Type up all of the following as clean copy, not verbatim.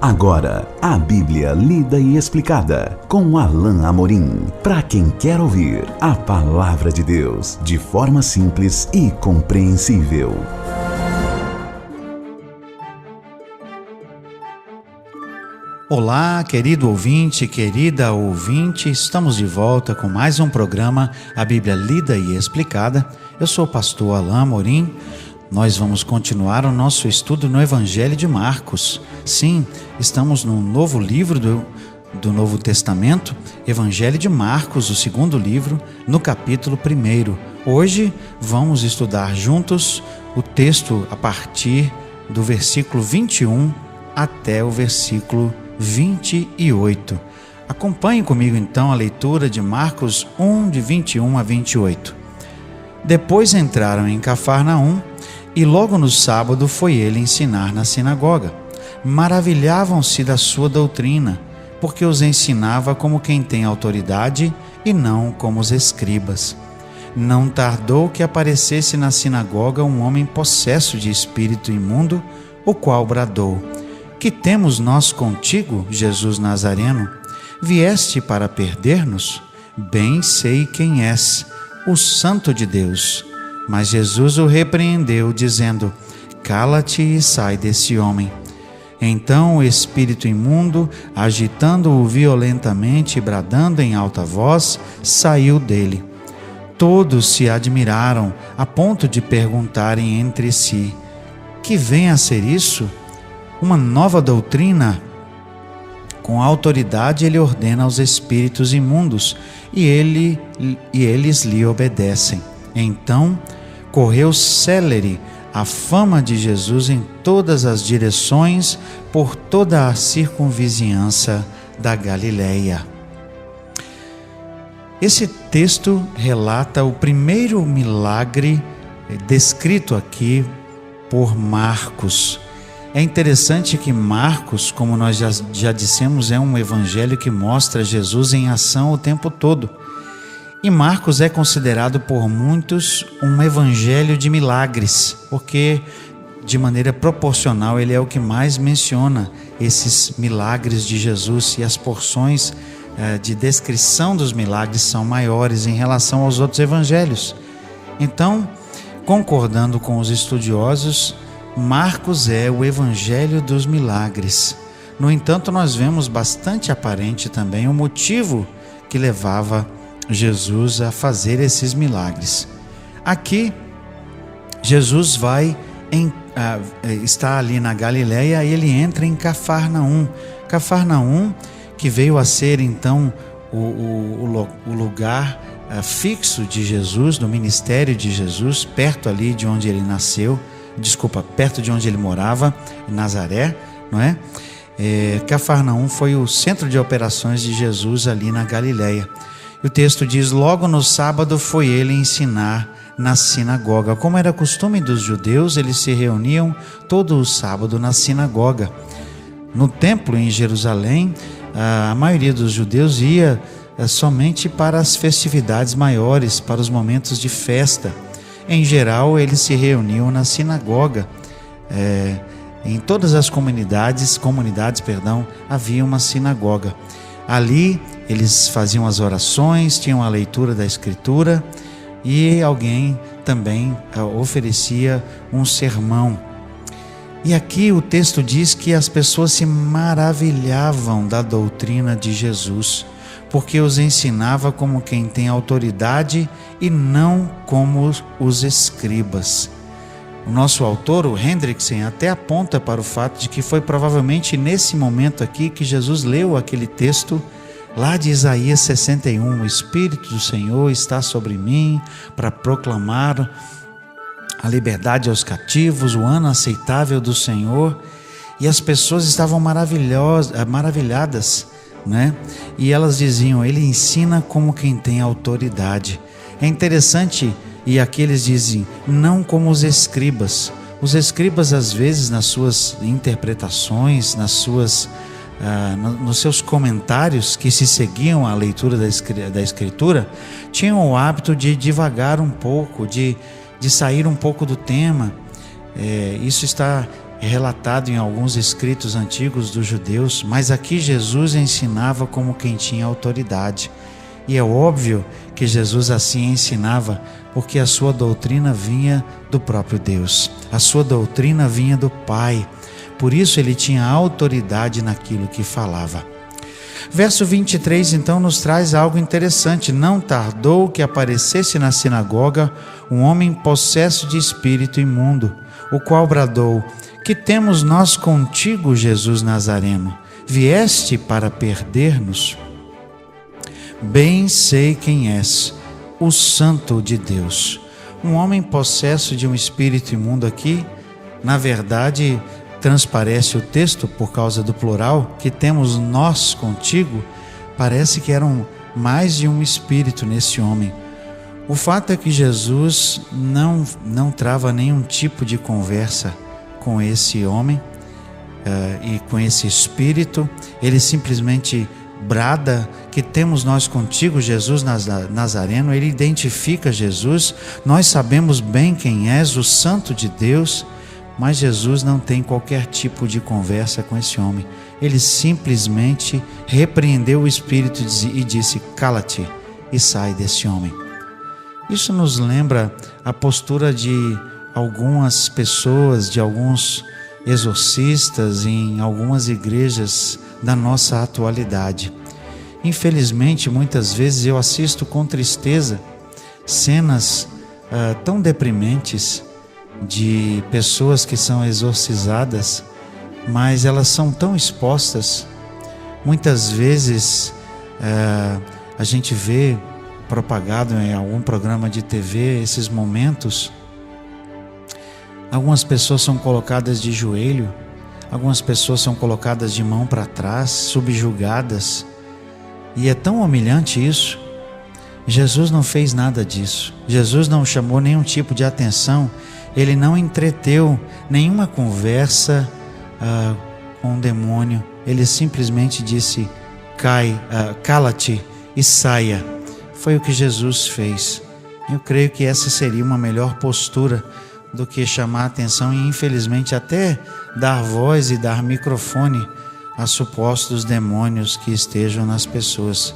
Agora, a Bíblia lida e explicada com Alain Amorim. Para quem quer ouvir a palavra de Deus de forma simples e compreensível. Olá, querido ouvinte, querida ouvinte, estamos de volta com mais um programa, a Bíblia lida e explicada. Eu sou o pastor Alain Amorim. Nós vamos continuar o nosso estudo no Evangelho de Marcos. Sim, estamos no novo livro do Novo Testamento, Evangelho de Marcos, o segundo livro, no capítulo 1. Hoje vamos estudar juntos o texto a partir do versículo 21 até o versículo 28. Acompanhe comigo então a leitura de Marcos 1, de 21 a 28. Depois entraram em Cafarnaum, e logo no sábado foi ele ensinar na sinagoga. Maravilhavam-se da sua doutrina, porque os ensinava como quem tem autoridade e não como os escribas. Não tardou que aparecesse na sinagoga um homem possesso de espírito imundo, o qual bradou: Que temos nós contigo, Jesus Nazareno? Vieste para perder-nos? Bem sei quem és, o Santo de Deus. Mas Jesus o repreendeu, dizendo: Cala-te e sai desse homem. Então o espírito imundo, agitando-o violentamente e bradando em alta voz, saiu dele. Todos se admiraram, a ponto de perguntarem entre si: Que vem a ser isso? Uma nova doutrina? Com autoridade ele ordena aos espíritos imundos, e eles lhe obedecem. Então correu célere a fama de Jesus em todas as direções, por toda a circunvizinhança da Galileia. Esse texto relata o primeiro milagre descrito aqui por Marcos. É interessante que Marcos, como nós já dissemos, é um evangelho que mostra Jesus em ação o tempo todo. E Marcos é considerado por muitos um evangelho de milagres, porque de maneira proporcional ele é o que mais menciona esses milagres de Jesus, e as porções de descrição dos milagres são maiores em relação aos outros evangelhos. Então, concordando com os estudiosos, Marcos é o evangelho dos milagres. No entanto, nós vemos bastante aparente também o motivo que levava Jesus a fazer esses milagres. Aqui, Jesus está ali na Galileia e ele entra em Cafarnaum. Cafarnaum, que veio a ser então o lugar fixo de Jesus, do ministério de Jesus, perto ali de onde ele nasceu, perto de onde ele morava, em Nazaré, não é? Cafarnaum foi o centro de operações de Jesus ali na Galileia. O texto diz: logo no sábado foi ele ensinar na sinagoga. Como era costume dos judeus, eles se reuniam todo o sábado na sinagoga. No templo em Jerusalém, a maioria dos judeus ia somente para as festividades maiores, para os momentos de festa. Em geral, eles se reuniam na sinagoga. Em todas as comunidades, havia uma sinagoga. Ali eles faziam as orações, tinham a leitura da Escritura, e alguém também oferecia um sermão. E aqui o texto diz que as pessoas se maravilhavam da doutrina de Jesus, porque os ensinava como quem tem autoridade e não como os escribas. O nosso autor, o Hendrickson, até aponta para o fato de que foi provavelmente nesse momento aqui que Jesus leu aquele texto lá de Isaías 61, o Espírito do Senhor está sobre mim para proclamar a liberdade aos cativos, o ano aceitável do Senhor. E as pessoas estavam maravilhadas, né? E elas diziam: ele ensina como quem tem autoridade. É interessante, e aqui eles dizem: não como os escribas. Os escribas, às vezes, nas suas interpretações, nos seus comentários que se seguiam à leitura da Escritura, tinham o hábito de divagar um pouco, de sair um pouco do tema. Isso está relatado em alguns escritos antigos dos judeus, mas aqui Jesus ensinava como quem tinha autoridade. E é óbvio que Jesus assim ensinava, porque a sua doutrina vinha do próprio Deus, a sua doutrina vinha do Pai, por isso ele tinha autoridade naquilo que falava. Verso 23 então nos traz algo interessante: não tardou que aparecesse na sinagoga um homem possesso de espírito imundo, o qual bradou: que temos nós contigo, Jesus Nazareno? Vieste para perder-nos? Bem sei quem és, o Santo de Deus. Um homem possesso de um espírito imundo aqui, na verdade, transparece o texto por causa do plural, que temos nós contigo, parece que eram mais de um espírito nesse homem. O fato é que Jesus não trava nenhum tipo de conversa com esse homem e com esse espírito. Ele simplesmente brada: que temos nós contigo, Jesus Nazareno. Ele identifica Jesus: nós sabemos bem quem és, o Santo de Deus. Mas Jesus não tem qualquer tipo de conversa com esse homem. Ele simplesmente repreendeu o espírito e disse: cala-te e sai desse homem. Isso nos lembra a postura de algumas pessoas, de alguns exorcistas em algumas igrejas da nossa atualidade. Infelizmente, muitas vezes eu assisto com tristeza cenas tão deprimentes de pessoas que são exorcizadas, mas elas são tão expostas. Muitas vezes a gente vê propagado em algum programa de TV esses momentos. Algumas pessoas são colocadas de joelho, algumas pessoas são colocadas de mão para trás, subjugadas, e é tão humilhante isso. Jesus não fez nada disso. Jesus não chamou nenhum tipo de atenção. Ele não entreteu nenhuma conversa com o demônio. Ele simplesmente disse: cala-te e saia. Foi o que Jesus fez. Eu creio que essa seria uma melhor postura do que chamar a atenção e, infelizmente, até dar voz e dar microfone a supostos demônios que estejam nas pessoas.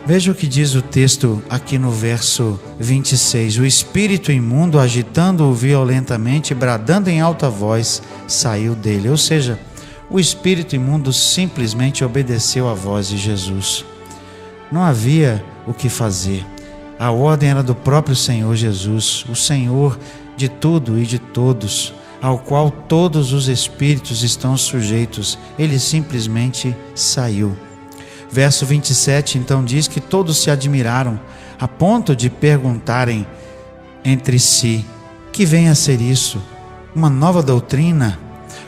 Veja o que diz o texto aqui no verso 26. O espírito imundo, agitando-o violentamente, bradando em alta voz, saiu dele. Ou seja, o espírito imundo simplesmente obedeceu à voz de Jesus. Não havia o que fazer. A ordem era do próprio Senhor Jesus, o Senhor de tudo e de todos, ao qual todos os espíritos estão sujeitos. Ele simplesmente saiu. Verso 27 então diz que todos se admiraram, a ponto de perguntarem entre si: que vem a ser isso? Uma nova doutrina?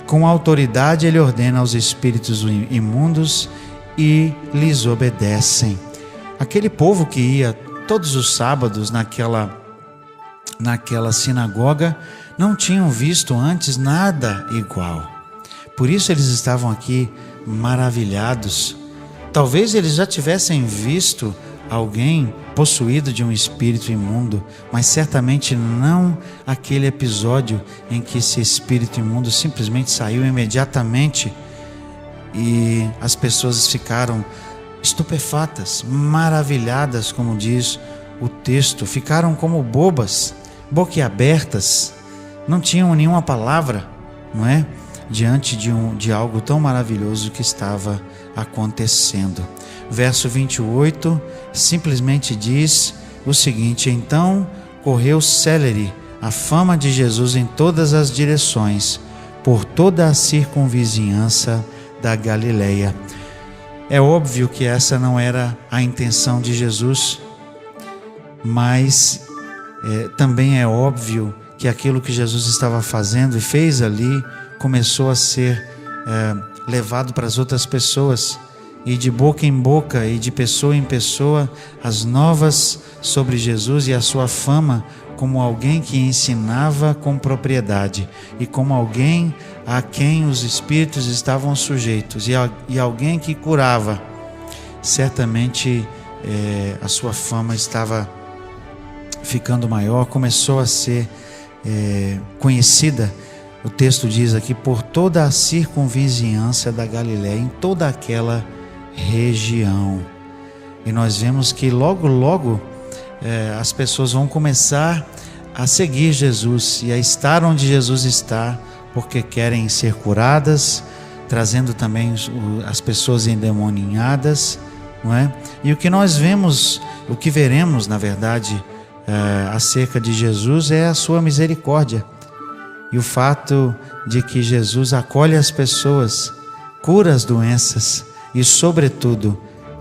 Com autoridade ele ordena aos espíritos imundos e lhes obedecem. Aquele povo que ia todos os sábados naquela sinagoga não tinham visto antes nada igual. Por isso eles estavam aqui maravilhados. Talvez eles já tivessem visto alguém possuído de um espírito imundo, mas certamente não aquele episódio em que esse espírito imundo simplesmente saiu imediatamente e as pessoas ficaram estupefatas, maravilhadas, como diz o texto, ficaram como bobas, boquiabertas, não tinham nenhuma palavra, não é? Diante de algo tão maravilhoso que estava acontecendo. Verso 28 simplesmente diz o seguinte: então correu célere a fama de Jesus em todas as direções, por toda a circunvizinhança da Galileia. É óbvio que essa não era a intenção de Jesus, mas também é óbvio que aquilo que Jesus estava fazendo e fez ali começou a ser levado para as outras pessoas, e de boca em boca e de pessoa em pessoa, as novas sobre Jesus e a sua fama como alguém que ensinava com propriedade e como alguém a quem os espíritos estavam sujeitos e alguém que curava. Certamente a sua fama estava ficando maior, começou a ser conhecida. O texto diz aqui, por toda a circunvizinhança da Galiléia, em toda aquela região. E nós vemos que logo as pessoas vão começar a seguir Jesus e a estar onde Jesus está, porque querem ser curadas, trazendo também as pessoas endemoniadas, não é? E o que nós vemos, o que veremos, na verdade, acerca de Jesus é a sua misericórdia. E o fato de que Jesus acolhe as pessoas, cura as doenças e, sobretudo,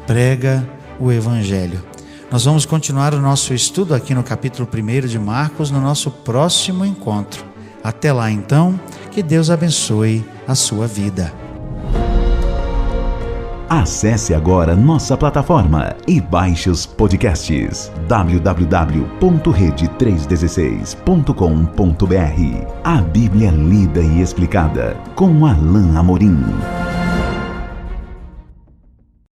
prega o Evangelho. Nós vamos continuar o nosso estudo aqui no capítulo 1 de Marcos, no nosso próximo encontro. Até lá, então, que Deus abençoe a sua vida. Acesse agora nossa plataforma e baixe os podcasts www.rede316.com.br. A Bíblia lida e explicada com Alain Amorim.